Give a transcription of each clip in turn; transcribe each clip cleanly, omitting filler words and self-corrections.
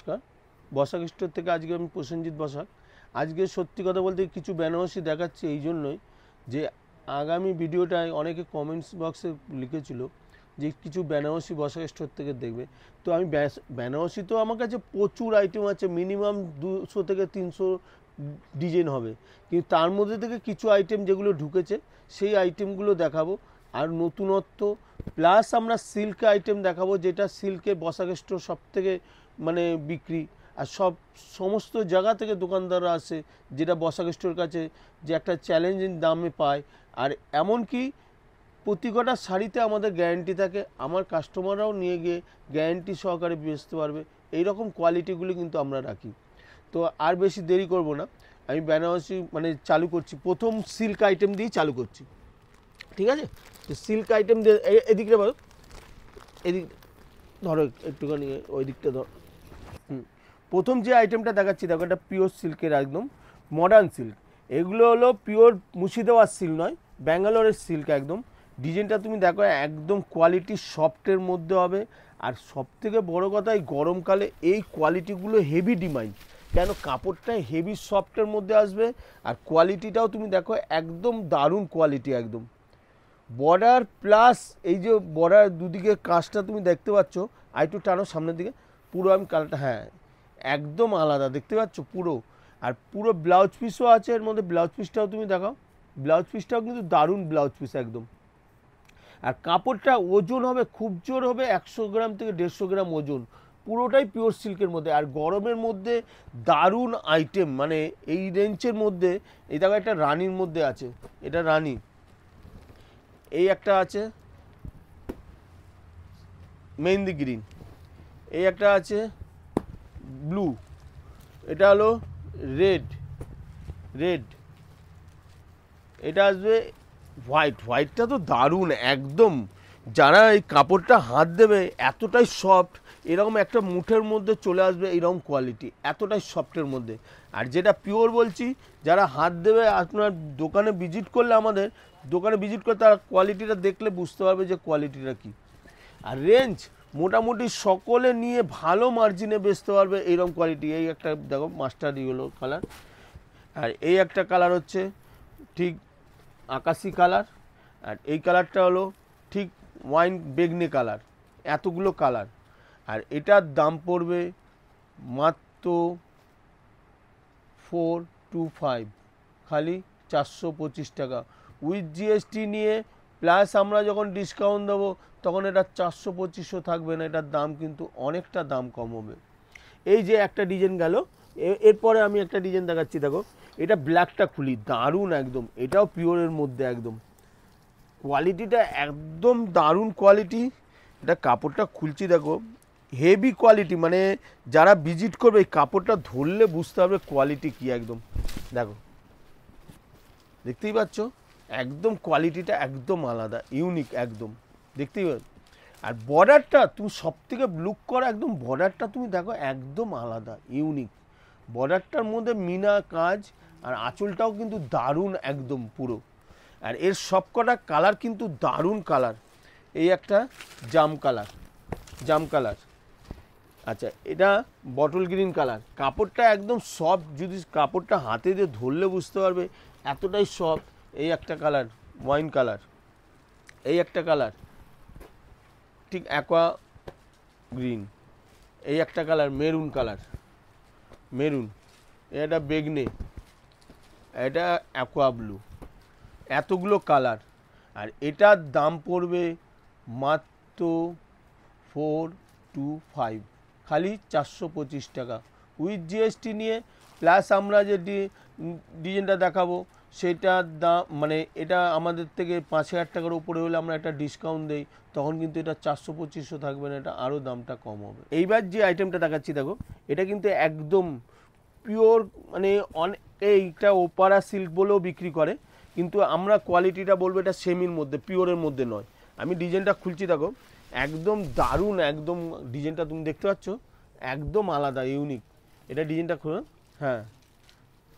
নমস্কার, বসাক স্টোর থেকে আজকে আমি প্রসেনজিৎ বসাক। আজকে সত্যি কথা বলতে কিছু বেনারসি দেখাচ্ছি এই জন্যই যে আগামী ভিডিওটায় অনেকে কমেন্টস বক্সে লিখেছিল যে কিছু বেনারসি বসাক স্টোর থেকে দেখবে। তো আমি বেনারসি তো আমার কাছে প্রচুর আইটেম আছে, মিনিমাম 200 থেকে 300 ডিজাইন হবে, কিন্তু তার মধ্যে থেকে কিছু আইটেম যেগুলো ঢুকেছে সেই আইটেমগুলো দেখাবো। আর নতুনত্ব প্লাস আমরা সিল্ক আইটেম দেখাবো, যেটা সিল্কে বসাক স্টোর সব থেকে মানে বিক্রি, আর সমস্ত জায়গা থেকে দোকানদাররা আসে, যেটা বসাক স্টোর কাছে যে একটা চ্যালেঞ্জিং দামে পায়। আর এমনকি প্রতি কটা শাড়িতে আমাদের গ্যারান্টি থাকে, আমার কাস্টমাররাও নিয়ে গিয়ে গ্যারান্টি সহকারে বেচতে পারবে, এইরকম কোয়ালিটিগুলি কিন্তু আমরা রাখি। তো আর বেশি দেরি করব না, আমি বেনারসি মানে চালু করছি, প্রথম সিল্ক আইটেম দিয়েই চালু করছি, ঠিক আছে? তো সিল্ক আইটেম দিয়ে এদিকটা বলো, এদিক ধরো একটুখানি, ওই দিকটা ধরো। প্রথম যে আইটেমটা দেখাচ্ছি দেখো, এটা পিওর সিল্কের, একদম মডার্ন সিল্ক। এগুলো হলো পিওর মুর্শিদাবাদ সিল্ক নয়, ব্যাঙ্গালোরের সিল্ক। একদম ডিজাইনটা তুমি দেখো, একদম কোয়ালিটি সফটের মধ্যে হবে। আর সবথেকে বড় কথা, এই গরমকালে এই কোয়ালিটিগুলো হেভি ডিমান্ড, কেন কাপড়টা হেভি সফটের মধ্যে আসবে। আর কোয়ালিটিটাও তুমি দেখো একদম দারুণ কোয়ালিটি, একদম বর্ডার প্লাস এই যে বর্ডার দুদিকে কাজটা তুমি দেখতে পাচ্ছ, আর একটু টানো সামনের দিকে, পুরো আমি কালারটা, হ্যাঁ একদম আলাদা দেখতে পাচ্ছ পুরো। আর পুরো ব্লাউজ পিসও আছে এর মধ্যে, ব্লাউজ পিসটাও তুমি দেখাও, ব্লাউজ পিসটাও কিন্তু দারুণ ব্লাউজ পিস একদম। আর কাপড়টা ওজন হবে খুব জোর হবে, 100 গ্রাম থেকে 150 গ্রাম ওজন, পুরোটাই পিওর সিল্কের মধ্যে। আর গরমের মধ্যে দারুণ আইটেম, মানে এই রেঞ্জের মধ্যে এই দেখো একটা রানির মধ্যে আছে, এটা রানি, এই একটা আছে মেহেন্দি গ্রিন, এই একটা আছে ব্লু, এটা হলো রেড, এটা আসবে হোয়াইট। হোয়াইটটা তো দারুণ একদম, যারা এই কাপড়টা হাত দেবে এতটাই সফট, এরকম একটা মুঠের মধ্যে চলে আসবে এইরকম কোয়ালিটি, এতটাই সফটের মধ্যে। আর যেটা পিওর বলছি, যারা হাত দেবে আপনার দোকানে ভিজিট করলে, আমাদের দোকানে ভিজিট করে তারা কোয়ালিটিটা দেখলে বুঝতে পারবে যে কোয়ালিটিটা কী। আর রেঞ্জ মোটামুটি সকলে নিয়ে ভালো মার্জিনে বেচতে পারবে এইরকম কোয়ালিটি। এই একটা দেখো মাস্টার ইয়েলো কালার, আর এই একটা কালার হচ্ছে ঠিক আকাশি কালার, আর এই কালারটা হলো ঠিক ওয়াইন বেগনি কালার, এতগুলো কালার। আর এটার দাম পড়বে মাত্র 425, খালি 425 টাকা উইথ জিএসটি নিয়ে। প্লাস আমরা যখন ডিসকাউন্ট দেবো তখন এটা 425 থাকবে না, এটার দাম কিন্তু অনেকটা দাম কম হবে। এই যে একটা ডিজাইন গেল, এরপরে আমি একটা ডিজাইন দেখাচ্ছি দেখো, এটা ব্ল্যাকটা খুলি, দারুণ একদম, এটাও পিওরের মধ্যে একদম, কোয়ালিটিটা একদম দারুণ কোয়ালিটি। এটা কাপড়টা খুলছি দেখো, হেভি কোয়ালিটি, মানে যারা ভিজিট করবে এই কাপড়টা ধরলে বুঝতে হবে কোয়ালিটি কি, একদম দেখো দেখতেই পাচ্ছ, একদম কোয়ালিটিটা একদম আলাদা, ইউনিক একদম দেখতেই পাচ্ছ। আর বর্ডারটা তুমি সব থেকে লুক করো, একদম বর্ডারটা তুমি দেখো একদম আলাদা ইউনিক, বর্ডারটার মধ্যে মিনা কাজ, আর আঁচলটাও কিন্তু দারুণ একদম পুরো। আর এর সবকটা কালার কিন্তু দারুণ কালার। এই একটা জাম কালার, আচ্ছা এটা বটল গ্রিন কালার, কাপড়টা একদম সফট, যদি কাপড়টা হাতে দিয়ে ধরলে বুঝতে পারবে এতটাই সফট। এই একটা কালার ওয়াইন কালার, এই একটা কালার ঠিক অ্যাকোয়া গ্রিন, এই একটা কালার মেরুন কালার, এটা বেগনে, এটা অ্যাকোয়া ব্লু, এতগুলো কালার। আর এটার দাম পড়বে মাত্র 425, খালি 425 টাকা উইথ জিএসটি নিয়ে। প্লাস আমরা যে ডিজাইনটা দেখাবো সেটার দাম, মানে এটা আমাদের থেকে 5000 টাকার উপরে হলে আমরা একটা ডিসকাউন্ট দেই, তখন কিন্তু এটা 425 থাকবে না, এটা আরও দামটা কম হবে। এইবার যে আইটেমটা দেখাচ্ছি দেখো, এটা কিন্তু একদম পিওর, মানে এইটা ওপারা সিল্ক বলেও বিক্রি করে, কিন্তু আমরা কোয়ালিটিটা বলবো এটা সেমির মধ্যে, পিওরের মধ্যে নয়। আমি ডিজাইনটা খুলছি দেখো, একদম দারুণ, একদম ডিজাইনটা তুমি দেখতে পাচ্ছ একদম আলাদা ইউনিক। এটা ডিজাইনটা খুলে, হ্যাঁ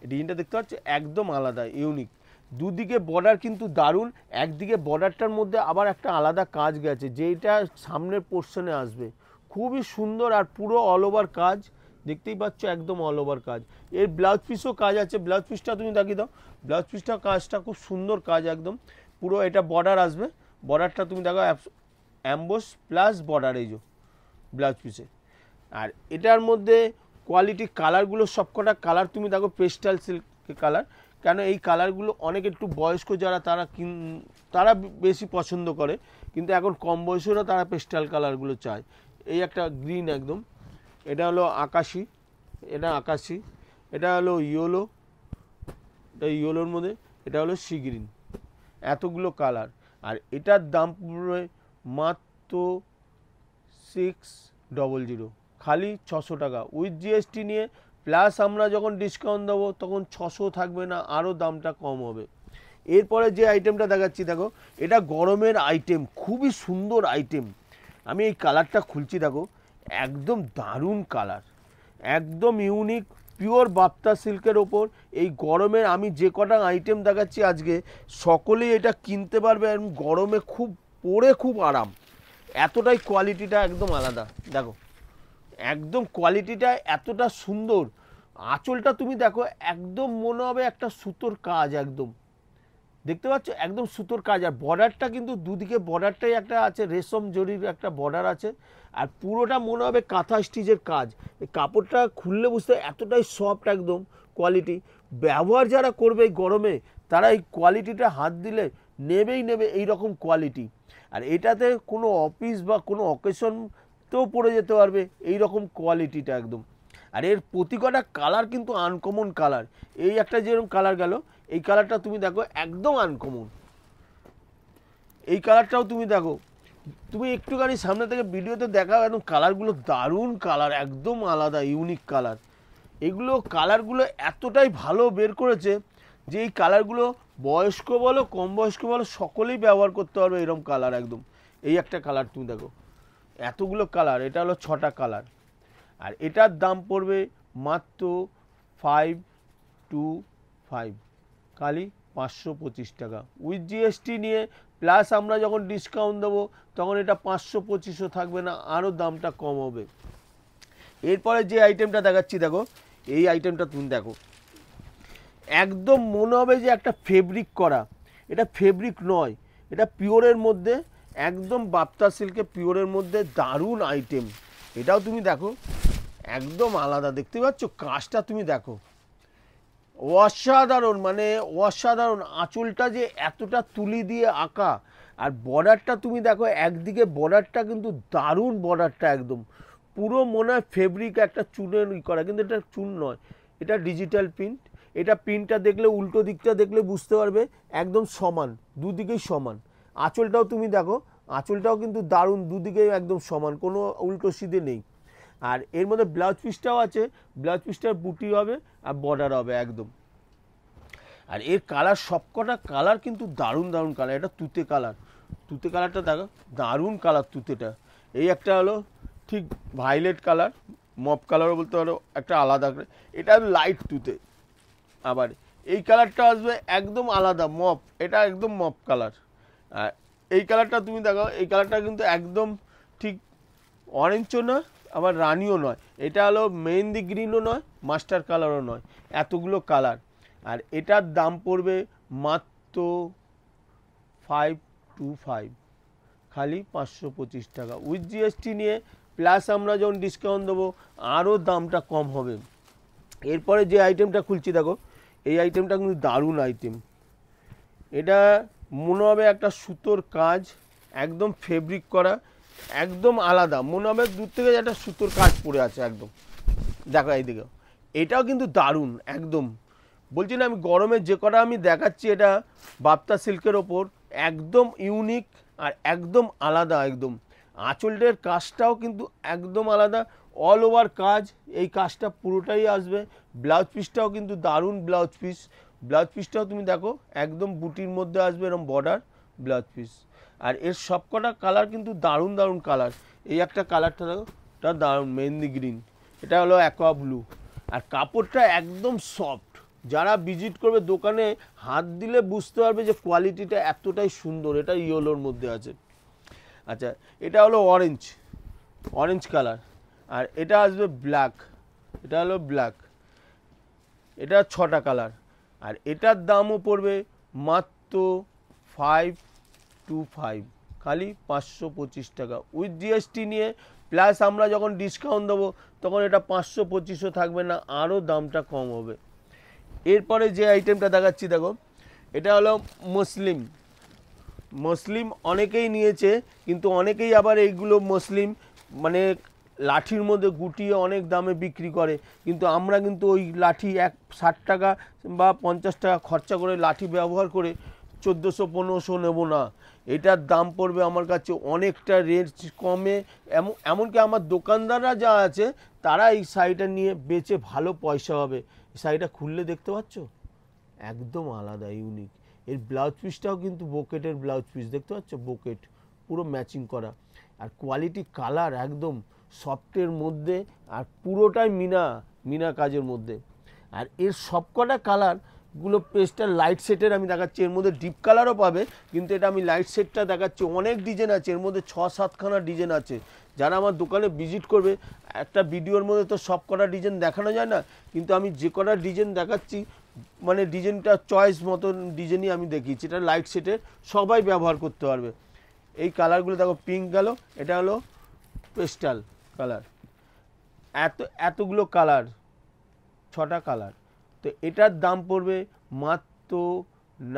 ডিজাইনটা দেখতে পাচ্ছ একদম আলাদা ইউনিক। দুদিকে বর্ডার কিন্তু দারুণ, একদিকে বর্ডারটার মধ্যে আবার একটা আলাদা কাজ গেছে, যেটা সামনের পোর্শনে আসবে, খুবই সুন্দর। আর পুরো অল ওভার কাজ, দেখতেই পাচ্ছ একদম অল ওভার কাজ। এর ব্লাউজ পিসও কাজ আছে, ব্লাউজ পিসটা তুমি দেখিয়ে দাও। ব্লাউজ পিসটা কাজটা খুব সুন্দর কাজ একদম, পুরো এটা বর্ডার আসবে, বর্ডারটা তুমি দেখো অ্যাম্বোস প্লাস বর্ডার এই যে ব্লাউজ পিসে। আর এটার মধ্যে কোয়ালিটি কালারগুলো সবকটা কালার তুমি দেখো পেস্টাল সিল্ক কালার, কেন এই কালারগুলো অনেক একটু বয়স্ক যারা তারা বেশি পছন্দ করে, কিন্তু এখন কম বয়সেরও তারা পেস্টাল কালারগুলো চায়। এই একটা গ্রিন একদম, এটা হলো আকাশি, এটা আকাশি, এটা হলো ইয়েলো, এটা ইয়েলোর মধ্যে, এটা হলো সি গ্রিন, এতগুলো কালার। আর এটার দাম পড়বে মাত্র 600, খালি 600 টাকা উইথ জিএসটি নিয়ে, প্লাস আমরা যখন ডিসকাউন্ট দেবো তখন 600 থাকবে না, আরও দামটা কম হবে। এরপরে যে আইটেমটা দেখাচ্ছি দেখো, এটা গরমের আইটেম, খুবই সুন্দর আইটেম। আমি এই কালারটা খুলছি দেখো, একদম দারুণ কালার, একদম ইউনিক, পিওর বাপ্তা সিল্কের ওপর এই গরমের আমি যে কটা আইটেম দেখাচ্ছি আজকে, সকলেই এটা কিনতে পারবে এবং গরমে খুব পরে খুব আরাম, এতটাই কোয়ালিটিটা একদম আলাদা। দেখো একদম কোয়ালিটিটা এতটা সুন্দর, আঁচলটা তুমি দেখো একদম মনে হবে একটা সুতোর কাজ, একদম দেখতে পাচ্ছ একদম সুতোর কাজ। আর বর্ডারটা কিন্তু দুদিকে বর্ডারটাই একটা আছে, রেশম জরির একটা বর্ডার আছে, আর পুরোটা মনে হবে কাঁথা স্টিচের কাজ। এই কাপড়টা খুললে বুঝতে এতটাই সফট একদম কোয়ালিটি, ব্যবহার যারা করবে এই গরমে তারা এই কোয়ালিটিটা হাত দিলে নেবেই নেবে এই রকম কোয়ালিটি। আর এটাতে কোনো অফিস বা কোনো অকেশনতেও পরে যেতে পারবে এই রকম কোয়ালিটিটা একদম। আর এর প্রতি কটা কালার কিন্তু আনকমন কালার, এই একটা যেরকম কালার গেল, এই কালারটা তুমি দেখো একদম আনকমন, এই কালারটাও তুমি দেখো, তুমি একটুখানি সামনে থেকে ভিডিওতে দেখাও, একদম কালারগুলো দারুণ কালার, একদম আলাদা ইউনিক কালার। এগুলো কালারগুলো এতটাই ভালো বের করেছে যে এই কালারগুলো বয়স্ক বলো কম বয়স্ক বলো সকলেই ব্যবহার করতে পারবে এরকম কালার একদম। এই একটা কালার তুমি দেখো, এতগুলো কালার, এটা হলো 6টা কালার। আর এটার দাম পড়বে মাত্র 525, খালি 525 টাকা উইথ জিএসটি নিয়ে, প্লাস আমরা যখন ডিসকাউন্ট দেবো তখন এটা 525ও থাকবে না, আরও দামটা কম হবে। এরপরে যে আইটেমটা দেখাচ্ছি দেখো, এই আইটেমটা তুমি দেখো একদম মনে হবে যে একটা ফেব্রিক করা, এটা ফেব্রিক নয়, এটা পিওরের মধ্যে, একদম বাপ্তা সিল্কে পিওরের মধ্যে দারুণ আইটেম। এটাও তুমি দেখো একদম আলাদা, দেখতে পাচ্ছ কাজটা তুমি দেখো অসাধারণ, মানে অসাধারণ, আঁচলটা যে এতটা তুলি দিয়ে আঁকা, আর বর্ডারটা তুমি দেখো একদিকে বর্ডারটা কিন্তু দারুণ, বর্ডারটা একদম পুরো মনে হয় ফেব্রিক একটা চুনের করা, কিন্তু এটা চুন নয়, এটা ডিজিটাল প্রিন্ট। এটা প্রিন্টটা দেখলে উল্টো দিকটা দেখলে বুঝতে পারবে একদম সমান, দুদিকেই সমান। আঁচলটাও তুমি দেখো, আঁচলটাও কিন্তু দারুণ, দুদিকেই একদম সমান, কোনো উল্টো সিধে নেই। আর এর মধ্যে ব্লাউজ পিসটাও আছে, ব্লাউজ পিসটার বুটি হবে আর বর্ডার হবে একদম। আর এর কালার সবকটা কালার কিন্তু দারুণ দারুণ কালার। এটা তুতে কালার, তুতে কালারটা দেখো দারুণ কালার তুতেটা। এই একটা হলো ঠিক ভায়োলেট কালার, মপ কালারও বলতে পারো, একটা আলাদা, এটা লাইট তুতে। আবার এই কালারটা আসবে একদম আলাদা মপ, এটা একদম মপ কালার। আর এই কালারটা তুমি দেখো, এই কালারটা কিন্তু একদম ঠিক অরেঞ্জও নয় আবার রানিও নয়, এটা হলো মেহেন্দি গ্রিনও নয় মাস্টার কালারও নয়, এতগুলো কালার। আর এটার দাম পড়বে মাত্র 525, খালি 525 টাকা উইথ জিএসটি নিয়ে, প্লাস আমরা যখন ডিসকাউন্ট দেবো আরও দামটা কম হবে। এরপরে যে আইটেমটা খুলছি দেখো, এই আইটেমটা কিন্তু দারুণ আইটেম, এটা মনে হবে একটা সুতোর কাজ, একদম ফেব্রিক করা, একদম আলাদা, মনে হবে দূর থেকে একটা সুতোর কাজ পড়ে আছে একদম। দেখো এইদিকে এটাও কিন্তু দারুণ একদম, বলছি না আমি গরমের যে কটা আমি দেখাচ্ছি এটা বাপ্তা সিল্কের ওপর একদম ইউনিক আর একদম আলাদা একদম। আঁচলটার কাজটাও কিন্তু একদম আলাদা, অল ওভার কাজ, এই কাজটা পুরোটাই আসবে। ব্লাউজ পিসটাও কিন্তু দারুণ ব্লাউজ পিস, ব্লাউজ পিসটাও তুমি দেখো একদম বুটির মধ্যে আসবে এরকম বর্ডার ব্লাউজ পিস। আর এর সবকটা কালার কিন্তু দারুণ দারুণ কালার। এই একটা কালারটা দেখো, এটা দারুণ মেহেন্দি গ্রিন, এটা হলো অ্যাকোয়া ব্লু। আর কাপড়টা একদম সফট, যারা ভিজিট করবে দোকানে হাত দিলে বুঝতে পারবে যে কোয়ালিটিটা এতটাই সুন্দর। এটা ইয়েলোর মধ্যে আছে। আচ্ছা এটা হলো অরেঞ্জ, অরেঞ্জ কালার। আর এটা আসবে ব্ল্যাক, এটা হলো ব্ল্যাক, এটা 6টা কালার, আর এটার দামও পড়বে মাত্র 525, খালি 525 টাকা উইথ জিএসটি নিয়ে। প্লাস আমরা যখন ডিসকাউন্ট দেবো তখন এটা 525ও থাকবে না, আরও দামটা কম হবে। এরপরে যে আইটেমটা দেখাচ্ছি দেখো, এটা হলো মুসলিম অনেকেই নিয়েছে, কিন্তু অনেকেই আবার এইগুলো মুসলিম মানে লাঠির মধ্যে গুটিয়ে অনেক দামে বিক্রি করে, কিন্তু আমরা কিন্তু ওই লাঠি 60 টাকা বা 50 টাকা খরচা করে লাঠি ব্যবহার করে 1400-1500 নেব না। এটার দাম পড়বে আমার কাছে অনেকটা রেট কমে। এমনকি আমার দোকানদাররা যা আছে তারা এই শাড়িটা নিয়ে বেচে ভালো পয়সা হবে। এই শাড়িটা খুললে দেখতে পাচ্ছ একদম আলাদা, ইউনিক। এর ব্লাউজ পিসটাও কিন্তু বোকেটের ব্লাউজ পিস, দেখতে পাচ্ছ বোকেট পুরো ম্যাচিং করা, আর কোয়ালিটি কালার একদম সফটের মধ্যে, আর পুরোটাই মিনা কাজের মধ্যে। আর এর সবকটা কালারগুলো পেস্টার লাইট সেটের আমি দেখাচ্ছি, এর মধ্যে ডিপ কালারও পাবে, কিন্তু এটা আমি লাইট সেটটা দেখাচ্ছি। অনেক ডিজাইন আছে এর মধ্যে, 6-7খানা ডিজাইন আছে। যারা আমার দোকানে ভিজিট করবে, একটা ভিডিওর মধ্যে তো সব কটা ডিজাইন দেখানো যায় না, কিন্তু আমি যে কটা ডিজাইন দেখাচ্ছি মানে ডিজাইনটা চয়েস মতন ডিজাইনই আমি দেখিয়েছি। এটা লাইট সেটের, সবাই ব্যবহার করতে পারবে। এই কালারগুলো দেখো, পিঙ্ক গেল, এটা হলো পেস্টাল কালার, এতগুলো কালার, 6টা কালার। তো এটার দাম পড়বে মাত্র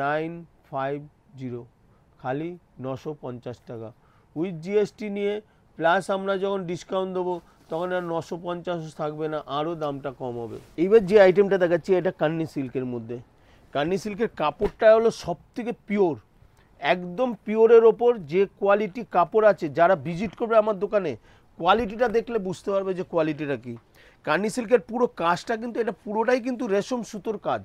950, খালি 950 টাকা উইথ জিএসটি নিয়ে। প্লাস আমরা যখন ডিসকাউন্ট দেবো তখন আর 950 থাকবে না, আরও দামটা কম হবে। এইবার যে আইটেমটা দেখাচ্ছি এটা কান্নি সিল্কের মধ্যে। কান্নি সিল্কের কাপড়টা হলো সবথেকে পিওর, একদম পিওরের ওপর যে কোয়ালিটি কাপড় আছে। যারা ভিজিট করবে আমার দোকানে কোয়ালিটিটা দেখলে বুঝতে পারবে যে কোয়ালিটিটা কী। কান্নি সিল্কের পুরো কাজটা কিন্তু এটা পুরোটাই কিন্তু রেশম সুতোর কাজ,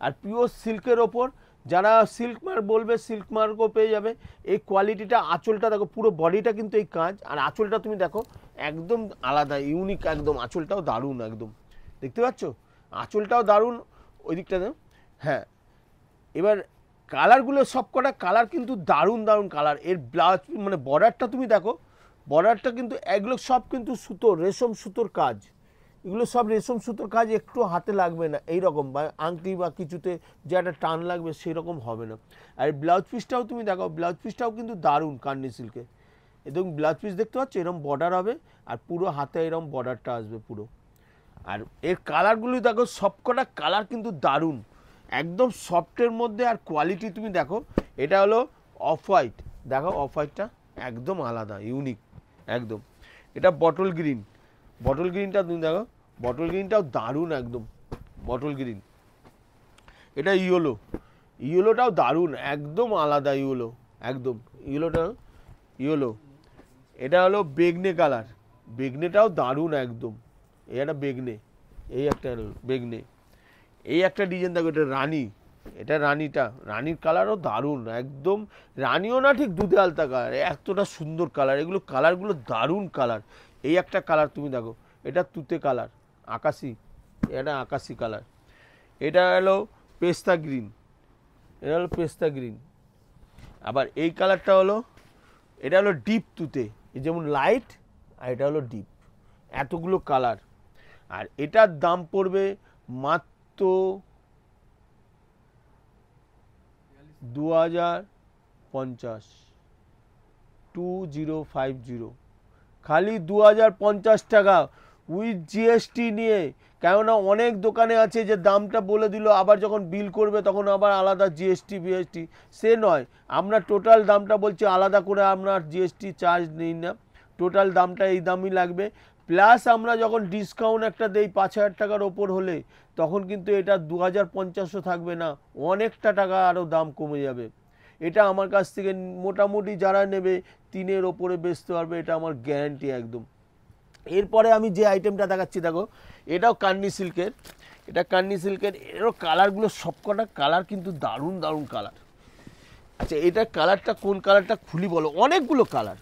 আর পিওর সিল্কের ওপর। যারা সিল্ক মার্ক বলবে সিল্ক মার্কও পেয়ে যাবে। এই কোয়ালিটিটা, আঁচলটা দেখো, পুরো বডিটা কিন্তু এই কাজ, আর আঁচলটা তুমি দেখো একদম আলাদা, ইউনিক একদম। আঁচলটাও দারুণ একদম, দেখতে পাচ্ছ আঁচলটাও দারুণ। ওই দিকটা হ্যাঁ। এবার কালারগুলো সবকটা কালার কিন্তু দারুণ কালার। এর ব্লাউজ মানে বর্ডারটা তুমি দেখো, বর্ডারটা কিন্তু এগুলো সব কিন্তু সুতোর, রেশম সুতোর কাজ। এগুলো সব রেশম সুতোর কাজ, একটু হাতে লাগবে না এইরকম, বা আংটি বা কিছুতে যে একটা টান লাগবে সেরকম হবে না। আর ব্লাউজ পিসটাও তুমি দেখো, ব্লাউজ পিসটাও কিন্তু দারুণ কান্নি সিল্কে। এবং ব্লাউজ পিস দেখতে পাচ্ছ এরকম বর্ডার হবে, আর পুরো হাতে এরকম বর্ডারটা আসবে পুরো। আর এর কালারগুলো দেখো, সবকটা কালার কিন্তু দারুণ, একদম সফটের মধ্যে। আর কোয়ালিটি তুমি দেখো, এটা হলো অফ হোয়াইট, দেখো অফ হোয়াইটটা একদম আলাদা, ইউনিক একদম। এটা বটল গ্রিনটা তুমি দেখো, বটল গ্রিনটাও দারুণ একদম, বটল গ্রিন। এটা ইয়েলোটাও দারুণ, একদম আলাদা ইয়েলো, একদম ইয়েলো। এটা হলো বেগনে কালার, বেগনেটাও দারুণ একদম। এই একটা বেগনে, এই একটা বেগনে, এই একটা ডিজাইন দেখো, এটা রানী, এটা রানীর কালারও দারুণ একদম। রানীও না ঠিক দুধে আলতা কালার, এতটা সুন্দর কালার। এগুলো কালারগুলো দারুণ কালার। এই একটা কালার তুমি দেখো, এটা তুতে কালার, আকাশি, এটা আকাশি কালার। এটা হলো পেস্তা গ্রিন, এটা হলো পেস্তা গ্রিন। আবার এই কালারটা হলো, এটা হলো ডিপ তুতে, এই যেমন লাইট, আর এটা হলো ডিপ, এতগুলো কালার। আর এটার দাম পড়বে মাত্র 2050, খালি 2050 টাকা উইথ জিএসটি নিয়ে। কেননা অনেক দোকানে আছে যে দামটা বলে দিল, আবার যখন বিল করবে তখন আবার আলাদা জিএসটি বিএসটি, সে নয়। আমরা টোটাল দামটা বলছি, আলাদা করে আমরা জিএসটি চার্জ নিই না, টোটাল দামটা এই দামই লাগবে। প্লাস আমরা যখন ডিসকাউন্ট একটা দেই 5000 টাকার ওপর হলে, তখন কিন্তু এটা 2050 থাকবে না, অনেকটা টাকা আরও দাম কমে যাবে। এটা আমার কাছ থেকে মোটামুটি যারা নেবে 3-এর ওপরে বেচতে পারবে, এটা আমার গ্যারান্টি একদম। এরপরে আমি যে আইটেমটা দেখাচ্ছি দেখো, এটাও কান্নি সিল্কের। এটা কান্নি সিল্কের, এরও কালারগুলো সবকটা কালার কিন্তু দারুণ কালার। আচ্ছা, এটা কালারটা কোন কালারটা খুলি বলো, অনেকগুলো কালার।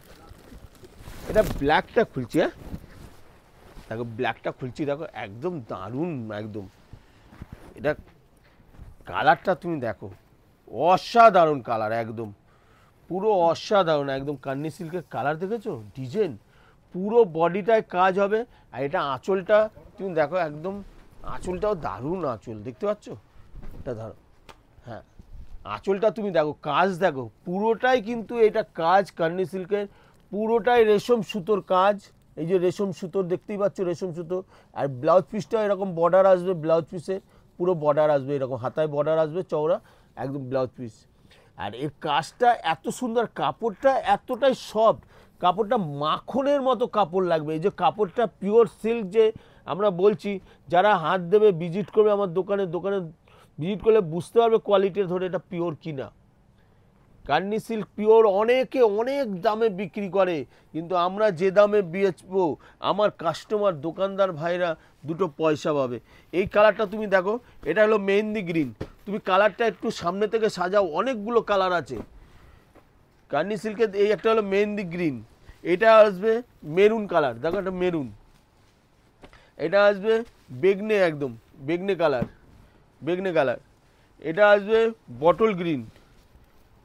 এটা ব্ল্যাকটা খুলছি, হ্যাঁ দেখো, ব্ল্যাকটা খুলছি দেখো, একদম দারুণ একদম। এটা কালারটা তুমি দেখো, অসাধারণ কালার একদম, পুরো অসাধারণ একদম। কান্নি সিল্কের কালার দেখেছো, ডিজাইন পুরো বডিটায় কাজ হবে। আর এটা আঁচলটা তুমি দেখো একদম আঁচলটাও দারুণ আঁচল, দেখতে পাচ্ছ? এটা ধরো, হ্যাঁ আঁচলটা তুমি দেখো, কাজ দেখো পুরোটাই কিন্তু এটা কাজ কার্নি সিল্কের, পুরোটাই রেশম সুতোর কাজ। এই যে রেশম সুতোর দেখতেই পাচ্ছ, রেশম সুতো। আর ব্লাউজ পিসটা এরকম বর্ডার আসবে, ব্লাউজ পিসে পুরো বর্ডার আসবে, এরকম হাতায় বর্ডার আসবে চওড়া একদম ব্লাউজ পিস। আর এর কাজটা এত সুন্দর, কাপড়টা এতটাই সফট, কাপড়টা মাখনের মতো কাপড় লাগবে। এই যে কাপড়টা পিওর সিল্ক, যে আমরা বলছি যারা হাত দেবে ভিজিট করবে আমার দোকানে ভিজিট করলে বুঝতে পারবে কোয়ালিটি ধরে এটা পিওর কিনা। কার্নি সিল্ক পিওর অনেকে অনেক দামে বিক্রি করে, কিন্তু আমরা যে দামে বেচবো আমার কাস্টমার দোকানদার ভাইরা দুটো পয়সা পাবে। এই কালারটা তুমি দেখো, এটা হলো মেহেন্দি গ্রিন। তুমি কালারটা একটু সামনে থেকে সাজাও, অনেকগুলো কালার আছে কার্নি সিল্কের। এই একটা হলো মেহেন্দি গ্রিন, এটা আসবে মেরুন কালার, দেখো একটা মেরুন। এটা আসবে বেগনে, একদম বেগনে কালার, বেগনে কালার। এটা আসবে বটল গ্রিন,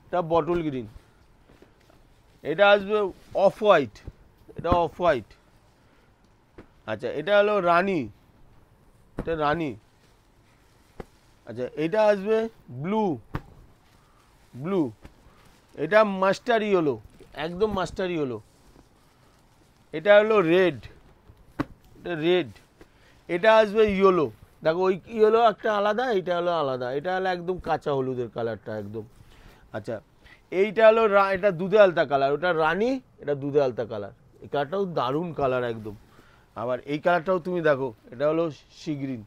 এটা বটল গ্রিন। এটা আসবে অফ হোয়াইট, এটা অফ হোয়াইট। আচ্ছা এটা হলো রানী, এটা রানী। আচ্ছা এটা আসবে ব্লু, ব্লু। এটা মাস্টারি হলো, একদম মাস্টারি হলো। এটা হলো রেড, এটা রেড। এটা আসবে ইয়েলো, দেখো ওই ইয়েলো একটা আলাদা, এটা হলো আলাদা। এটা হলো একদম কাঁচা হলুদের কালারটা একদম। আচ্ছা এইটা হলো এটা দুধে আলতা কালার, ওটা রানী, এটা দুধে আলতা কালার। এই কালারটাও দারুণ কালার একদম। আবার এই কালারটাও তুমি দেখো, এটা হলো সি গ্রিন,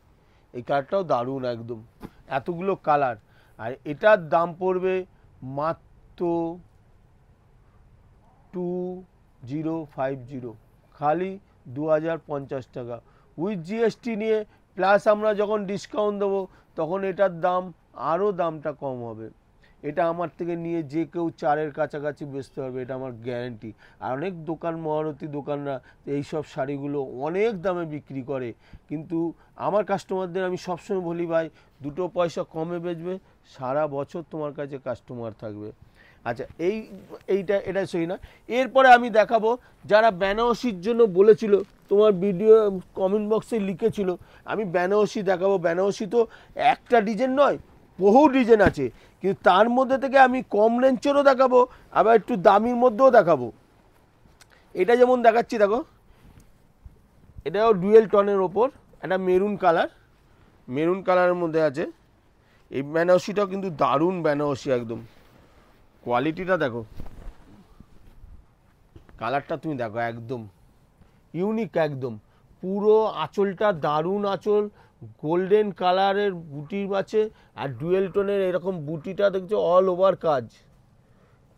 এই কালারটাও দারুণ একদম। এতগুলো কালার, আর এটার দাম পড়বে মাত্র 2050, খালি 2050 টাকা উইথ জিএসটি নিয়ে। প্লাস আমরা যখন ডিসকাউন্ট দেবো তখন এটার দাম আরও দামটা কম হবে। এটা আমার থেকে নিয়ে যে কেউ 4-এর কাছাকাছি বেচতে পারবে, এটা আমার গ্যারেন্টি। আর অনেক দোকান, মহারতী দোকানরা এইসব শাড়িগুলো অনেক দামে বিক্রি করে, কিন্তু আমার কাস্টমারদের আমি সবসময় বলি ভাই দুটো পয়সা কমে বেচবে, সারা বছর তোমার কাছে কাস্টমার থাকবে। আচ্ছা এটা সেই না। এরপরে আমি দেখাবো যারা বেনারসির জন্য বলেছিল, তোমার ভিডিও কমেন্ট বক্সে লিখেছিল, আমি বেনারসি দেখাবো। বেনারসি তো একটা ডিজাইন নয়, বহু ডিজাইন আছে, কিন্তু তার মধ্যে থেকে আমি কম রেঞ্জেরও দেখাবো, আবার একটু দামির মধ্যেও দেখাবো। এটা যেমন দেখাচ্ছি দেখো, এটাও ডুয়েল টনের ওপর, একটা মেরুন কালার, মেরুন কালারের মধ্যে আছে। এই বেনারসিটাও কিন্তু দারুণ বেনারসি একদম, কোয়ালিটিটা দেখো, কালারটা তুমি দেখো একদম ইউনিক একদম। পুরো আঁচলটা দারুণ আঁচল, গোল্ডেন কালারের বুটি আছে, আর ডুয়েল টোনের এরকম বুটিটা দেখছো অল ওভার কাজ।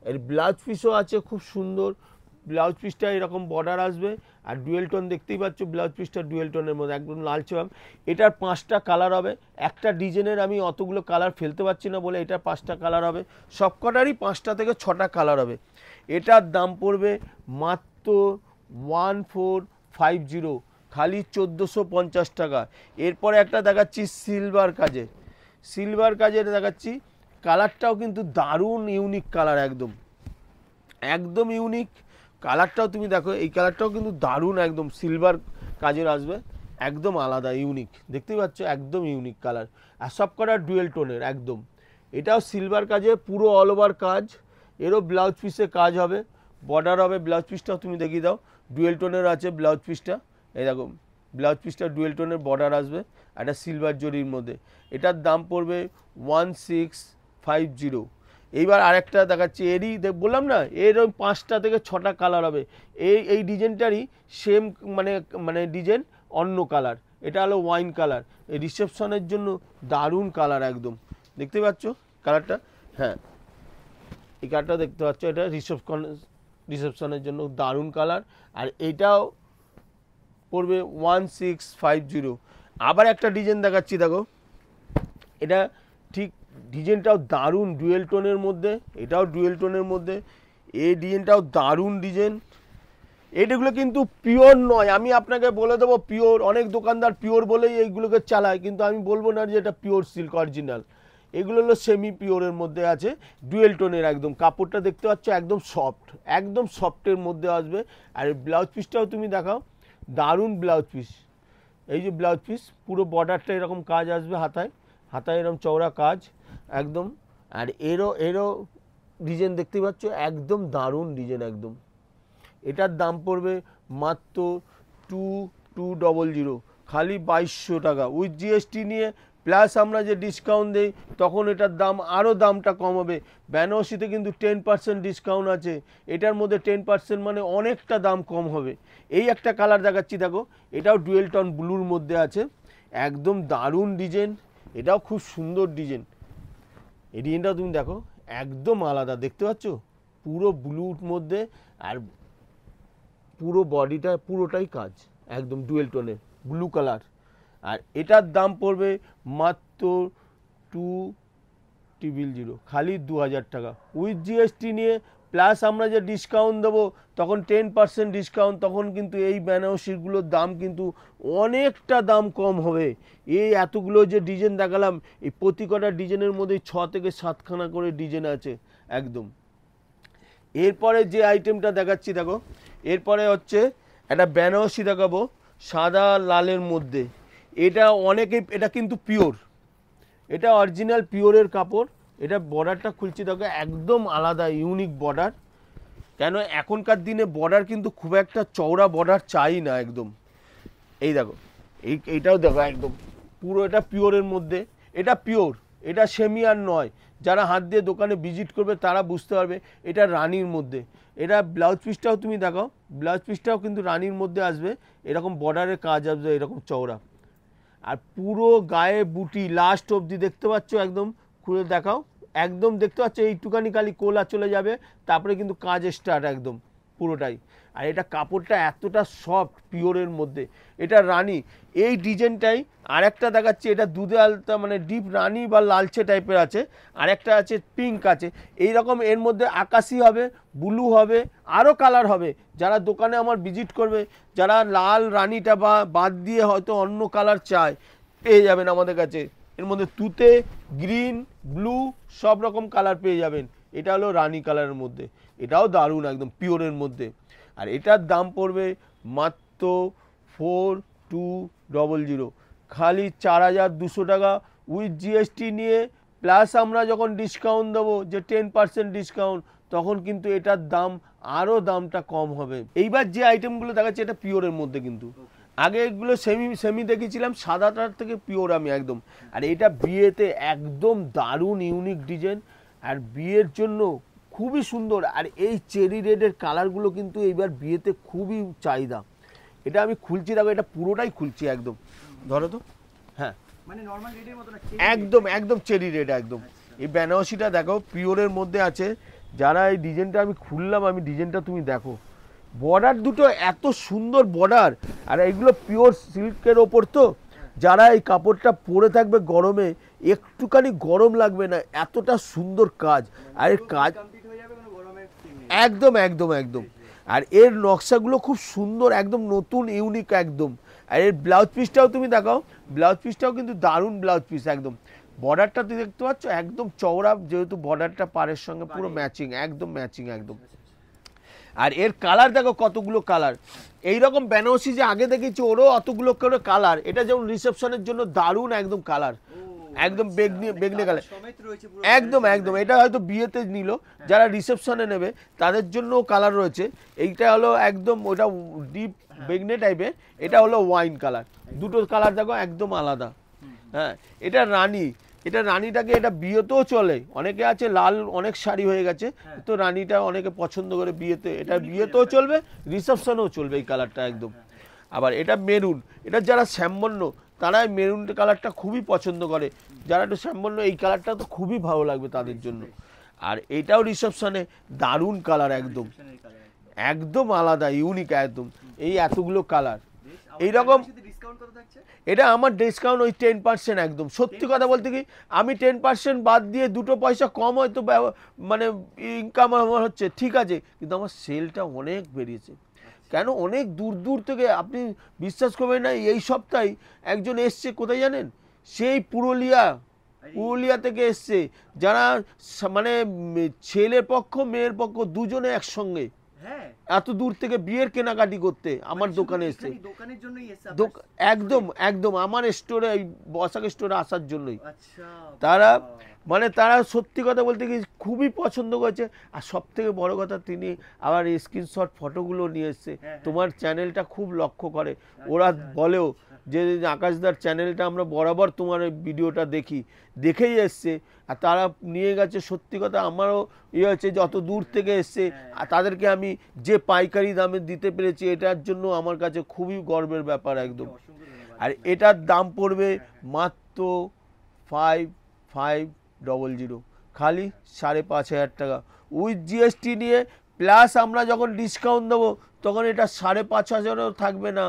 এর ব্লাউজ পিসও আছে খুব সুন্দর, ব্লাউজ পিসটা এরকম বর্ডার আসবে, আর ডুয়েল টোন দেখতেই পাচ্ছ, ব্লাউজ পিসটা ডুয়েল টোনের মধ্যে একদম লালচে ভাব। এটার 5টা কালার হবে, একটা ডিজাইনের আমি অতগুলো কালার ফেলতে পারছি না বলে এটার 5টা কালার হবে, সবকটারই 5টা থেকে 6টা কালার হবে। এটার দাম পড়বে মাত্র 1450, খালি 1450 টাকা। এরপরে একটা দেখাচ্ছি সিলভার কাজে, সিলভার কাজের দেখাচ্ছি, কালারটাও কিন্তু দারুণ ইউনিক কালার, একদম একদম ইউনিক কালারটাও তুমি দেখো। এই কালারটাও কিন্তু দারুণ একদম সিলভার কাজের আসবে, একদম আলাদা ইউনিক, দেখতেই পাচ্ছ একদম ইউনিক কালার। আর সব কটা ডুয়েল টোনের একদম। এটাও সিলভার কাজে, পুরো অল ওভার কাজ। এরও ব্লাউজ পিসে কাজ হবে, বর্ডার হবে। ব্লাউজ পিসটাও তুমি দেখিয়ে দাও, ডুয়েল টোনের আছে ব্লাউজ পিসটা। এই দেখো ব্লাউজ পিসটা ডুয়েল টোনের বর্ডার আসবে, একটা সিলভার জরির মধ্যে। এটার দাম পড়বে 1650। এইবার আরেকটা দেখাচ্ছি, এরই বললাম না এর ওই 5টা থেকে 6টা কালার হবে। এই ডিজাইনটারই সেম মানে ডিজাইন অন্য কালার। এটা হলো ওয়াইন কালার, এই রিসেপশনের জন্য দারুণ কালার একদম, দেখতে পাচ্ছ কালারটা? হ্যাঁ এই কালারটা দেখতে পাচ্ছ, এটা রিসেপশনের জন্য দারুণ কালার। আর এটাও পড়বে 1650। আবার একটা ডিজাইন দেখাচ্ছি দেখো, এটা ঠিক ডিজাইনটাও দারুণ ডুয়েল টোনের মধ্যে, এটাও ডুয়েল টোনের মধ্যে। এই ডিজাইনটাও দারুণ ডিজাইন। এইগুলো কিন্তু পিওর নয়, আমি আপনাকে বলে দেবো পিওর। অনেক দোকানদার পিওর বলেই এইগুলোকে চালায়, কিন্তু আমি বলবো না যে এটা পিওর সিল্ক অরিজিনাল। এগুলো হলো সেমি পিওরের মধ্যে আছে, ডুয়েল টোনের একদম। কাপড়টা দেখতে পাচ্ছ একদম সফট, একদম সফটের মধ্যে আসবে। আর ব্লাউজ পিসটাও তুমি দেখাও, দারুণ ব্লাউজ পিস, এই যে ব্লাউজ পিস, পুরো বর্ডারটা এরকম কাজ আসবে, হাতায় হাতায় এরকম চওড়া কাজ একদম। আর এরও ডিজাইন দেখতে পাচ্ছ, একদম দারুণ ডিজাইন একদম। এটার দাম পড়বে মাত্র 2200, খালি 2200 টাকা উইথ জিএসটি নিয়ে, প্লাস আমরা যে ডিসকাউন্ট দিই তখন এটার দাম আরও দামটা কম হবে। বেনারসিতে কিন্তু 10% ডিসকাউন্ট আছে, এটার মধ্যে 10% মানে অনেকটা দাম কম হবে। এই একটা কালার দেখাচ্ছি, দেখো এটাও ডুয়েল টোন ব্লুর মধ্যে আছে, একদম দারুণ ডিজাইন, এটাও খুব সুন্দর ডিজাইন। এই ডিজাইনটাও তুমি দেখো একদম আলাদা, দেখতে পাচ্ছ পুরো ব্লুর মধ্যে, আর পুরো বডিটা পুরোটাই কাজ একদম ডুয়েল টোনের ব্লু কালার। আর এটার দাম পড়বে মাত্র 2000, খালি 2000 টাকা উইথ জিএসটি নিয়ে, প্লাস আমরা যে ডিসকাউন্ট দেবো তখন 10% ডিসকাউন্ট, তখন কিন্তু এই বেনারসিগুলোর দাম কিন্তু অনেকটা দাম কম হবে। এই এতগুলো যে ডিজাইন দেখালাম, এই প্রতি কটা ডিজাইনের মধ্যে 6 থেকে 7খানা করে ডিজাইন আছে একদম। এরপরে যে আইটেমটা দেখাচ্ছি দেখো, এরপরে হচ্ছে একটা বেনারসি দেখাবো সাদা লালের মধ্যে। এটা অনেকে, এটা কিন্তু পিওর, এটা অরিজিনাল পিওরের কাপড়। এটা বর্ডারটা খুলছি দেখো, একদম আলাদা ইউনিক বর্ডার। কেন এখনকার দিনে বর্ডার কিন্তু খুব একটা চওড়া বর্ডার চাই না একদম। এই দেখো এইটাও দেখো একদম পুরো, এটা পিওরের মধ্যে, এটা পিওর, এটা সেমি আর নয়। যারা হাত দিয়ে দোকানে ভিজিট করবে তারা বুঝতে পারবে এটা রানির মধ্যে। এটা ব্লাউজ পিসটাও তুমি দেখো, ব্লাউজ পিসটাও কিন্তু রানির মধ্যে আসবে, এরকম বর্ডারের কাজ আসবে এরকম চওড়া। আর পুরো গায়ে বুটি লাস্ট অবধি দেখতে পাচ্ছ, একদম খুলে দেখাও, একদম দেখতে পাচ্ছ এইটুখানি খালি কোলা চলে যাবে, তারপরে কিন্তু কাজ স্টার্ট একদম পুরোটাই। আর এটা কাপড়টা এতটা সফট পিওরের মধ্যে, এটা রানি। এই ডিজাইনটাই আরেকটা দেখাচ্ছি, এটা দুধে আলতা মানে ডিপ রানি বা লালচে টাইপের আছে, আরেকটা আছে পিঙ্ক আছে। এই রকম এর মধ্যে আকাশি হবে, ব্লু হবে, আরও কালার হবে। যারা দোকানে আমার ভিজিট করবে, যারা লাল রানিটা বা বাদ দিয়ে হয়তো অন্য কালার চায়, পেয়ে যাবেন আমাদের কাছে। এর মধ্যে তুতে, গ্রিন, ব্লু সব রকম কালার পেয়ে যাবেন। এটা হলো রানি কালারের মধ্যে, এটাও দারুণ একদম পিওরের মধ্যে। আর এটার দাম পড়বে মাত্র 4200, খালি 4200 টাকা উইথ জিএসটি নিয়ে, প্লাস আমরা যখন ডিসকাউন্ট দেবো যে 10% ডিসকাউন্ট, তখন কিন্তু এটার দাম আরও দামটা কম হবে। এইবার যে আইটেমগুলো দেখাচ্ছি এটা পিওরের মধ্যে, কিন্তু আগে এগুলো সেমি দেখেছিলাম, সাদাটার থেকে পিওর আমি একদম। আর এটা বিয়েতে একদম দারুণ ইউনিক ডিজাইন, আর বিয়ের জন্য খুবই সুন্দর। আর এই চেরি রেডের কালারগুলো কিন্তু এইবার বিয়েতে খুবই চাহিদা। এটা আমি খুলছি দেখো, এটা পুরোটাই খুলছি একদম, ধরো তো, হ্যাঁ মানে নরমাল রেডের মতো না, একদম একদম চেরি রেড একদম। এই বেনারসিটা দেখো পিওরের মধ্যে আছে। যারা এই ডিজাইনটা আমি খুললাম, আমি ডিজাইনটা তুমি দেখো, বর্ডার দুটো এত সুন্দর বর্ডার, আর এগুলো পিওর সিল্কের ওপর তো, যারা এই কাপড়টা পরে থাকবে গরমে একটুখানি গরম লাগবে না, এতটা সুন্দর কাজ। আর এর কাজ কমপ্লিট হয়ে যাবে, কোনো গরমের সিন নেই। একদম একদম একদম। আর এর নকশাগুলো খুব সুন্দর, একদম নতুন ইউনিক একদম। আর এর ব্লাউজ পিসটাও তুমি দেখাও, ব্লাউজ পিসটাও কিন্তু দারুণ ব্লাউজ পিস একদম। বর্ডারটা তুমি দেখতে পাচ্ছ একদম চওড়া, যেহেতু বর্ডারটা পাড়ের সঙ্গে পুরো ম্যাচিং, একদম ম্যাচিং একদম। আর এর কালার দেখো কতগুলো কালার, এইরকম বেনারসি যে আগে দেখেছি ওরও অতগুলো করে কালার। এটা যেমন রিসেপশনের জন্য দারুণ একদম কালার, একদম বেগনি কালার একদম একদম। এটা হয়তো বিয়েতে নিল, যারা রিসেপশনে নেবে তাদের জন্য কালার রয়েছে। এইটা হলো একদম ওটা ডিপ বেগনি টাইপের, এটা হলো ওয়াইন কালার। দুটো কালার দেখো একদম আলাদা। হ্যাঁ, এটা রানী, এটা রানীটাকে এটা বিয়েতেও চলে, অনেকে আছে লাল অনেক শাড়ি হয়ে গেছে, তো রানীটা অনেকে পছন্দ করে বিয়েতে, এটা বিয়েতেও চলবে, রিসেপশনেও চলবে এই কালারটা একদম। আবার এটা মেরুন, এটা যারা শ্যামবর্ণ তারা এই মেরুন কালারটা খুবই পছন্দ করে, যারা একটু শ্যামবর্ণ এই কালারটা তো খুবই ভালো লাগবে তাদের জন্য। আর এটাও রিসেপশনে দারুণ কালার একদম, একদম আলাদা ইউনিক একদম। এই এতগুলো কালার এইরকম। এটা আমার ডিসকাউন্ট ওই 10% একদম। সত্যি কথা বলতে কি, আমি 10% বাদ দিয়ে 2 পয়সা কম হয়তো মানে ইনকাম আমার হচ্ছে, ঠিক আছে, কিন্তু আমার সেলটা অনেক বেরিয়েছে। কেন, অনেক দূর দূর থেকে, আপনি বিশ্বাস করবেন না, এই সপ্তাহে একজন এসছে কোথায় জানেন, সেই পুরুলিয়া থেকে এসছে, যারা মানে ছেলের পক্ষ মেয়ের পক্ষ দুজনে একসঙ্গে হ্যাঁ এত দূর থেকে বিয়ের কেনাকাটি করতে আমার মানে শুধু দোকানে এসছে। এখানেই দোকানের জন্যই এসছে একদম একদম আমার স্টোরে, এই বসাক স্টোরে আসার জন্যই। আচ্ছা তারা বাহ। মানে তারা সত্যি কথা বলতে কি খুবই পছন্দ করেছে। আর সব থেকে বড় কথা, তিনি আবার স্ক্রিনশট ফটোগুলো নিয়ে এসছে। হ্যাঁ। তোমার চ্যানেলটা খুব লক্ষ্য করে, ওরা বলেও যে আকাশদার চ্যানেলটা আমরা বরাবর তোমার এই ভিডিওটা দেখি, দেখেই এসছে। আর তারা নিয়ে গেছে। সত্যি কথা আমারও ইয়ে হচ্ছে যে অত দূর থেকে এসছে, আর তাদেরকে আমি যে পাইকারি দামে দিতে পেরেছি, এটার জন্য আমার কাছে খুবই গর্বের ব্যাপার একদম। অসংখ্য ধন্যবাদ। আর এটার দাম পড়বে মাত্র 5500, খালি 5,500 টাকা উইথ জিএসটি নিয়ে। প্লাস আমরা যখন ডিসকাউন্ট দেবো তখন এটা 5,500ও থাকবে না,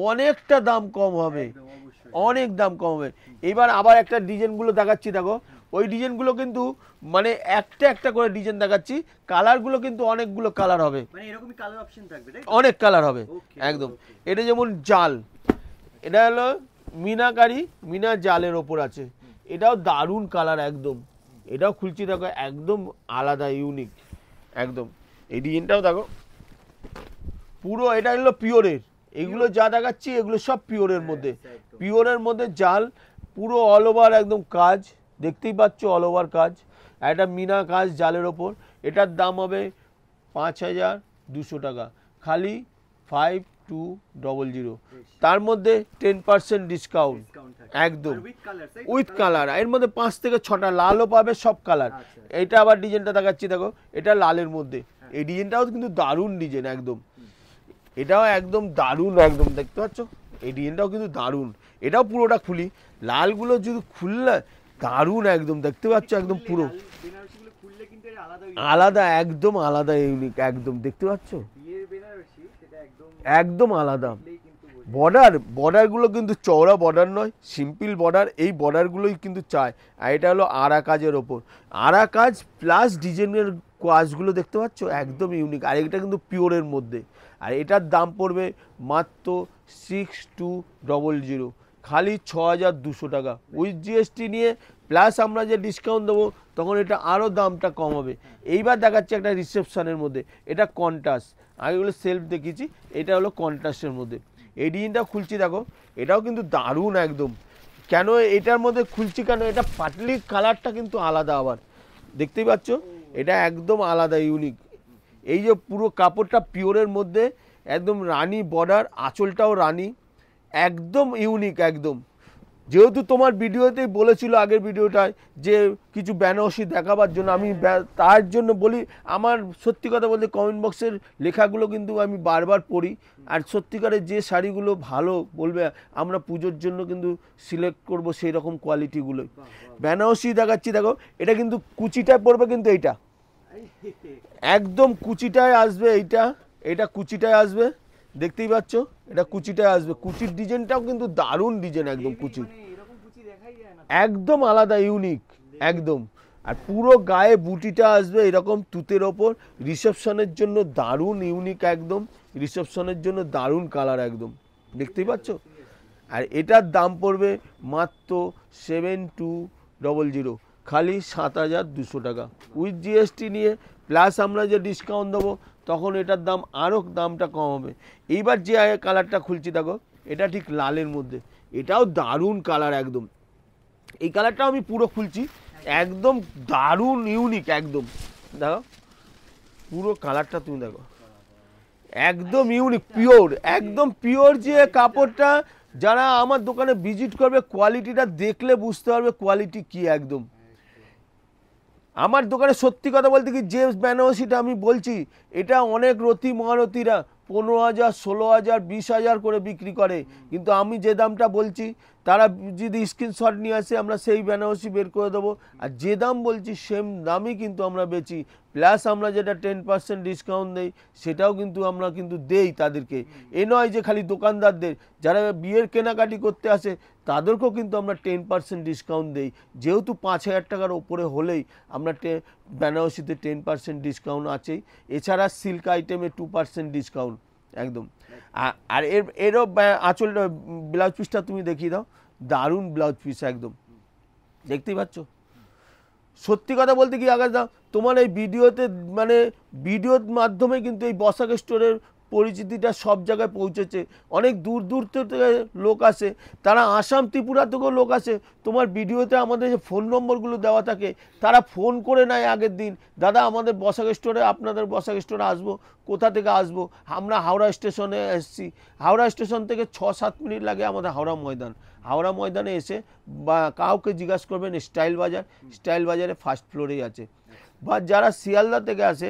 অনেকটা দাম কম হবে, একদম অবশ্যই। অনেক দাম কম হবে। এবার আবার একটা ডিজাইনগুলো দেখাচ্ছি, দেখো ওই ডিজাইনগুলো কিন্তু মানে একটা একটা করে ডিজাইন দেখাচ্ছি। কালারগুলো কিন্তু অনেকগুলো কালার হবে, মানে এরকমই কালার অপশন থাকবে তাই তো? অনেক কালার হবে Okay, একদম। okay. এটা যেমন জাল, এটা হলো মিনাকারি, মিনা জালের ওপর আছে। এটাও দারুণ কালার একদম। এটাও খুলছি, দেখো একদম আলাদা ইউনিক একদম। এই ডিজাইনটাও দেখো পুরো, এটা হলো পিওরের। এগুলো যা দেখাচ্ছি এগুলো সব পিওরের মধ্যে, একদম। পিওরের মধ্যে জাল, পুরো অল ওভার একদম কাজ, দেখতেই পাচ্ছ অল ওভার কাজ। আর এটা মিনা কাজ জালের ওপর। এটার দাম হবে 5,200 টাকা, খালি 5200। তার মধ্যে 10% ডিসকাউন্ট ডিসকাউন্ট থাকে একদম, উইথ কালার তাই উইথ কালার। এর মধ্যে 5 থেকে 6টা লালও পাবে, সব কালার। আচ্ছা। এইটা আবার ডিজাইনটা দেখাচ্ছি, দেখো এটা লালের মধ্যে। এই ডিজাইনটাও কিন্তু দারুণ ডিজাইন একদম, এটাও একদম দারুণ একদম, দেখতে পাচ্ছ এই ডিজাইনটাও কিন্তু দারুণ। এটাও পুরোটা খুলি, লালগুলো যদি খুললে দারুণ একদম, দেখতে পাচ্ছ একদম পুরো বেনারসিগুলো খুললে কিন্তু এর আলাদা আলাদা, একদম আলাদা ইউনিক একদম, দেখতে পাচ্ছ বিয়ের বেনারসি সেটা একদম একদম আলাদা। দেখলেই কিন্তু বোঝা বর্ডারগুলো কিন্তু চওড়া বর্ডার নয়, সিম্পল বর্ডার। এই বর্ডারগুলোই কিন্তু চায়। আর এটা হলো আরা কাজের ওপর, আরা কাজ প্লাস ডিজাইনের কাজগুলো দেখতে পাচ্ছ একদম ইউনিক। আর এটা কিন্তু পিওরের মধ্যে। আর এটার দাম পড়বে মাত্র 6200, খালি 6,200 টাকা উইথ জিএসটি নিয়ে। প্লাস আমরা যে ডিসকাউন্ট দেবো তখন এটা আরও দামটা কম হবে। এইবার দেখাচ্ছি একটা রিসেপশনের মধ্যে, এটা কন্ট্রাস্ট। আমি এগুলো সেলফ দেখিয়েছি, এটা হলো কন্ট্রাস্টের মধ্যে। এই ডিজাইনটা খুলছি, দেখো এটাও কিন্তু দারুণ একদম। কেন এটার মধ্যে খুলছি কেন, এটা পাটলি কালারটা কিন্তু আলাদা আবার, দেখতেই পাচ্ছ এটা একদম আলাদা ইউনিক। এই যে পুরো কাপড়টা পিওরের মধ্যে একদম রানী বর্ডার, আঁচলটাও রানী, একদম ইউনিক একদম। যেহেতু তোমার ভিডিওতেই বলেছিল আগের ভিডিওটায় যে কিছু বেনারসি দেখাবার জন্য, আমি তার জন্য বলি। আমার সত্যি কথা বলতে কমেন্ট বক্সের লেখাগুলো কিন্তু আমি বারবার পড়ি। আর সত্যিকারের যে শাড়িগুলো ভালো বলবে, আমরা পুজোর জন্য কিন্তু সিলেক্ট করব সেই রকম কোয়ালিটিগুলোই। বেনারসি দেখাচ্ছি, দেখো এটা কিন্তু কুচিটায় পড়বে, কিন্তু এইটা একদম কুচিটায় আসবে। এটা কুচিটায় আসবে, দেখতেই পাচ্ছ এটা কুচিটায় আসবে। কুচির ডিজাইনটাও কিন্তু দারুণ ডিজাইন একদম, কুচি মানে এরকম কুচি দেখাই যায় না একদম আলাদা ইউনিক একদম। আর পুরো গায়ে বুটিটা আসবে এরকম তুতের ওপর। রিসেপশনের জন্য দারুণ ইউনিক একদম, রিসেপশনের জন্য দারুণ কালার একদম, দেখতেই পাচ্ছ। আর এটার দাম পড়বে মাত্র 7200, খালি 7,200 টাকা উইথ জিএসটি নিয়ে। প্লাস আমরা যে ডিসকাউন্ট দেবো তখন এটার দাম আরও দামটা কম হবে। এইবার যে কালারটা খুলছি, দেখো এটা ঠিক লালের মধ্যে, এটাও দারুণ কালার একদম। এই কালারটাও আমি পুরো খুলছি, একদম দারুণ ইউনিক একদম। দেখো পুরো কালারটা তুমি দেখো, একদম ইউনিক পিওর, একদম পিওর। যে কাপড়টা যারা আমার দোকানে ভিজিট করবে কোয়ালিটিটা দেখলে বুঝতে পারবে কোয়ালিটি কি একদম। আমার দোকানে সত্যি কথা বলতে কি, যে বেনারসিটা আমি বলছি এটা অনেক রতি মহারতিরা 15,000, 16,000, 20,000 করে বিক্রি করে। কিন্তু আমি যে দামটা বলছি, তারা যদি স্ক্রিনশট নিয়ে আসে আমরা সেই বেনারসি বের করে দেবো। আর যে দাম বলছি সেম দামই কিন্তু আমরা বেচি। প্লাস আমরা যেটা 10% ডিসকাউন্ট দেই সেটাও কিন্তু আমরা কিন্তু দেই তাদেরকে। এ নয় যে খালি দোকানদারদের, যারা বিয়ের কেনাকাটি করতে আসে তাদেরকেও কিন্তু আমরা 10% ডিসকাউন্ট দেই। যেহেতু 5,000 টাকার ওপরে হলেই আমরা বেনারসিতে 10% ডিসকাউন্ট আছেই। এছাড়া সিল্ক আইটেমে 2% ডিসকাউন্ট একদম। আর এরও আঁচলটা, ব্লাউজ পিসটা তুমি দেখিয়ে দাও, দারুণ ব্লাউজ পিস একদম, দেখতেই পাচ্ছ। সত্যি কথা বলতে কি আগে দাও তোমার এই ভিডিওতে মানে ভিডিওর মাধ্যমে কিন্তু এই বসাক স্টোরের পরিচিতিটা সব জায়গায় পৌঁছেছে। অনেক দূর দূর থেকে লোক আসে, তারা আসাম ত্রিপুরা থেকেও লোক আসে। তোমার ভিডিওতে আমাদের যে ফোন নম্বরগুলো দেওয়া থাকে, তারা ফোন করে নেয় আগের দিন, দাদা আমাদের বসাক স্টোরে, আপনাদের বসাক স্টোরে আসবো, কোথা থেকে আসবো? আমরা হাওড়া স্টেশনে এসেছি। হাওড়া স্টেশন থেকে 6-7 মিনিট লাগে আমাদের হাওড়া ময়দান। হাওড়া ময়দানে এসে বা কাউকে জিজ্ঞাসা করবেন স্টাইল বাজার, স্টাইল বাজারে ফার্স্ট ফ্লোরেই আছে। বা যারা শিয়ালদা থেকে আসে,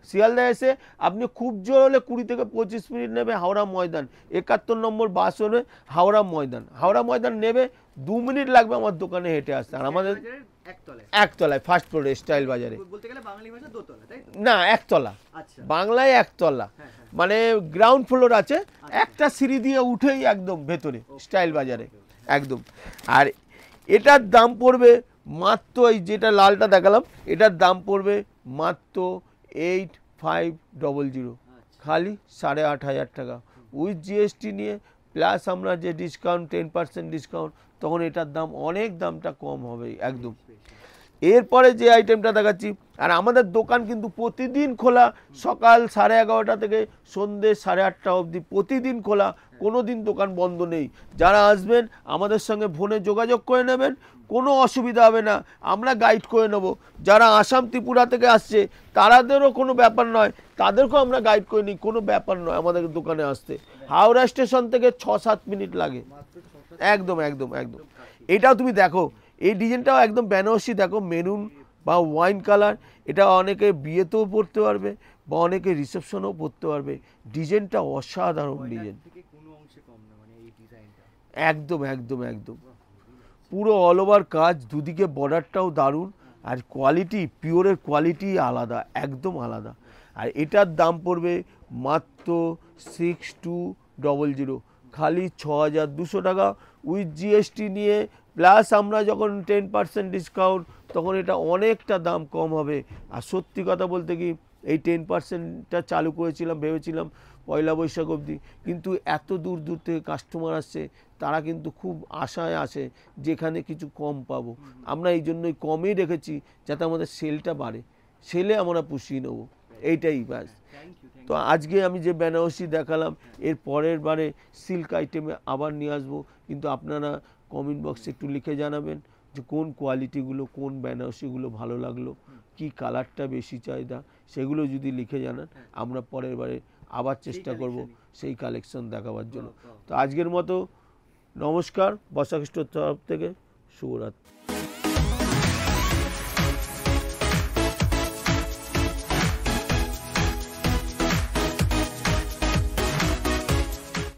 শিয়ালদা এসে আপনি খুব জোর হলে 20 থেকে 25 মিনিট নেবে হাওড়া ময়দান, 71 নম্বর বাস হলে হাওড়া ময়দান। হাওড়া ময়দান নেবে 2 মিনিট লাগবে আমার দোকানে হেঁটে আসতে। আর আমাদের একতলায় ফার্স্ট ফ্লোরে স্টাইল বাজারে, বলতে গেলে বাঙালি ভাষা দোতলা, তাই তো? না একতলা, আচ্ছা, বাংলায় একতলা, মানে গ্রাউন্ড ফ্লোর আছে, একটা সিঁড়ি দিয়ে উঠেই একদম ভেতরে স্টাইল বাজারে একদম। আর এটার দাম পড়বে মাত্র, এই যেটা লালটা দেখালাম, এটার দাম পড়বে মাত্র 8500, খালি 8500 টাকা উইথ জিএসটি নিয়ে, প্লাস আমরা যে ডিসকাউন্ট 10% ডিসকাউন্ট, তখন এটার দাম অনেক দামটা কম হবে একদম। এরপরে যে আইটেমটা দেখাচ্ছি, আর আমাদের দোকান কিন্তু প্রতিদিন খোলা, সকাল 11:30 থেকে সন্ধ্যে 8:30 অবধি প্রতিদিন খোলা, কোনো দিন দোকান বন্ধ নেই। যারা আসবেন আমাদের সঙ্গে ফোনে যোগাযোগ করে নেবেন, কোনো অসুবিধা হবে না, আমরা গাইড করে নেব। যারা আসাম ত্রিপুরা থেকে আসছে তাদেরও কোনো ব্যাপার নয়, তাদেরকেও আমরা গাইড করে নিই, কোনো ব্যাপার নয় আমাদের দোকানে আসতে। হাওড়া স্টেশন থেকে 6-7 মিনিট লাগে একদম একদম একদম। এটাও তুমি দেখো, এই ডিজাইনটাও একদম বেনারসি, দেখো মেরুন বা ওয়াইন কালার, এটা অনেকে বিয়েতেও পরতে পারবে বা অনেকে রিসেপশনেও পরতে পারবে। ডিজাইনটা অসাধারণ ডিজাইন, একদম একদম একদম পুরো অল ওভার কাজ, দুদিকে বর্ডারটাও দারুণ, আর কোয়ালিটি, পিওরের কোয়ালিটি আলাদা, একদম আলাদা। আর এটার দাম পড়বে মাত্র 6200, খালি 6200 টাকা উইথ জিএসটি নিয়ে, প্লাস আমরা যখন 10% ডিসকাউন্ট, তখন এটা অনেকটা দাম কম হবে। আর সত্যি কথা বলতে কি, এই 10%টা চালু করেছিলাম, ভেবেছিলাম পয়লা বৈশাখ অবধি, কিন্তু এত দূর দূর থেকে কাস্টমার আসছে, তারা কিন্তু খুব আশায় আসে যেখানে কিছু কম পাবো। আমরা এই জন্যই কমই রেখেছি, যাতে আমাদের সেলটা বাড়ে, সেলে আমরা পুষিয়ে নেবো, এইটাই ব্যাস। তো আজকে আমি যে বেনারসি দেখালাম, এর পরের বারে সিল্ক আইটেমে আবার নিয়ে আসবো, কিন্তু আপনারা কমেন্ট বক্সে একটু লিখে জানাবেন যে কোন কোয়ালিটিগুলো, কোন বেনারসিগুলো ভালো লাগলো, কি কালারটা বেশি চাহিদা, সেগুলো যদি লিখে জানান, আমরা পরের বারে আবার চেষ্টা করব সেই কালেকশন দেখাবার জন্য। তো আজকের মতো নমস্কার, বসাক স্টোর তরফ থেকে শুভরাত্রি।